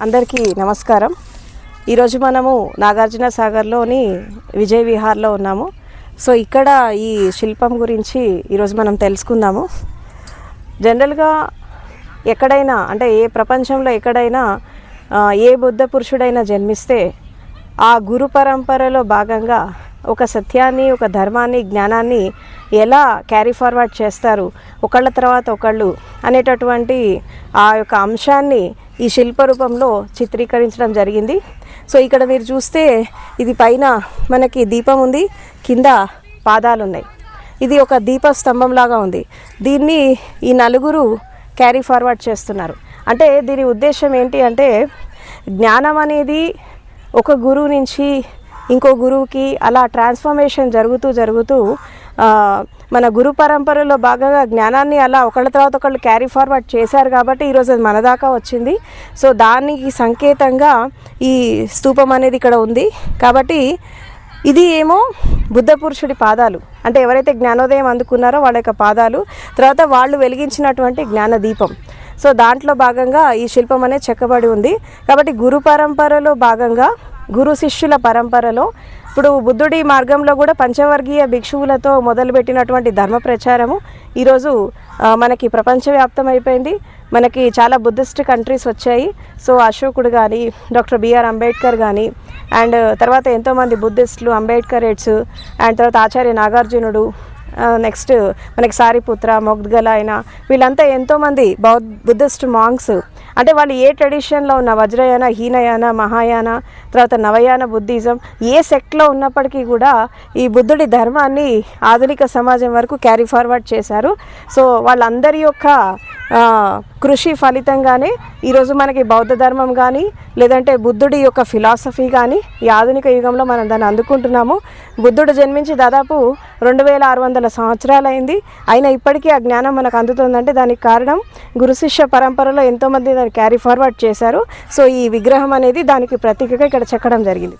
అందరికీ నమస్కారం. ఈరోజు మనము నాగార్జున సాగర్లోని విజయ్ విహార్లో ఉన్నాము. సో ఇక్కడ ఈ శిల్పం గురించి ఈరోజు మనం తెలుసుకుందాము. జనరల్గా ఎక్కడైనా అంటే ఏ ప్రపంచంలో ఎక్కడైనా ఏ బుద్ధ పురుషుడైనా జన్మిస్తే ఆ గురు పరంపరలో భాగంగా ఒక సత్యాన్ని, ఒక ధర్మాన్ని, జ్ఞానాన్ని ఎలా క్యారీ ఫార్వర్డ్ చేస్తారు ఒకళ్ళ తర్వాత ఒకళ్ళు అనేటటువంటి ఆ యొక్క అంశాన్ని ఈ శిల్ప రూపంలో చిత్రీకరించడం జరిగింది. సో ఇక్కడ మీరు చూస్తే ఇది పైన మనకి దీపం ఉంది, కింద పాదాలు ఉన్నాయి. ఇది ఒక దీప స్తంభం లాగా ఉంది. దీన్ని ఈ నలుగురు క్యారీ ఫార్వర్డ్ చేస్తున్నారు. అంటే దీని ఉద్దేశం ఏంటి అంటే జ్ఞానం అనేది ఒక గురువు నుంచి ఇంకో గురువుకి అలా ట్రాన్స్ఫర్మేషన్ జరుగుతూ మన గురు పరంపరలో భాగంగా జ్ఞానాన్ని అలా ఒకళ్ళ తర్వాత ఒకళ్ళు క్యారీ ఫార్వర్డ్ చేశారు కాబట్టి ఈరోజు అది మన దాకా వచ్చింది. సో దానికి సంకేతంగా ఈ స్తూపం అనేది ఇక్కడ ఉంది. కాబట్టి ఇది ఏమో బుద్ధ పురుషుడి పాదాలు, అంటే ఎవరైతే జ్ఞానోదయం అందుకున్నారో వాళ్ళ యొక్క పాదాలు, తర్వాత వాళ్ళు వెలిగించినటువంటి జ్ఞాన దీపం. సో దాంట్లో భాగంగా ఈ శిల్పం అనేది చెక్కబడి ఉంది. కాబట్టి గురు పరంపరలో భాగంగా గురు శిష్యుల పరంపరలో ఇప్పుడు బుద్ధుడి మార్గంలో కూడా పంచవర్గీయ భిక్షువులతో మొదలుపెట్టినటువంటి ధర్మ ప్రచారము ఈరోజు మనకి ప్రపంచవ్యాప్తం అయిపోయింది. మనకి చాలా బుద్ధిస్ట్ కంట్రీస్ వచ్చాయి. సో అశోకుడు కానీ, డాక్టర్ బిఆర్ అంబేద్కర్ కానీ, అండ్ తర్వాత ఎంతోమంది బుద్ధిస్టులు, అంబేద్కరేట్స్, అండ్ తర్వాత ఆచార్య నాగార్జునుడు, నెక్స్ట్ మనకి సారిపుత్ర, మొగ్ద్గల అయినా వీళ్ళంతా ఎంతోమంది బుద్ధిస్ట్ మాంగ్స్. అంటే వాళ్ళు ఏ ట్రెడిషన్లో ఉన్న వజ్రయాన, హీనయాన, మహాయాన, తర్వాత నవయాన బుద్ధిజం ఏ సెక్ట్లో ఉన్నప్పటికీ కూడా ఈ బుద్ధుడి ధర్మాన్ని ఆధునిక సమాజం వరకు క్యారీ ఫార్వర్డ్ చేశారు. సో వాళ్ళందరి యొక్క కృషి ఫలితంగానే ఈరోజు మనకి బౌద్ధ ధర్మం కానీ, లేదంటే బుద్ధుడి యొక్క ఫిలాసఫీ కానీ ఈ ఆధునిక యుగంలో మనం దాన్ని అందుకుంటున్నాము. బుద్ధుడు జన్మించి దాదాపు 2600 సంవత్సరాలైంది. అయినా ఇప్పటికీ ఆ జ్ఞానం మనకు అందుతుందంటే దానికి కారణం గురు శిష్య పరంపరలో ఎంతోమంది దాన్ని క్యారీ ఫార్వర్డ్ చేశారు. సో ఈ విగ్రహం అనేది దానికి ప్రతీకగా ఇక్కడ చెక్కడం జరిగింది.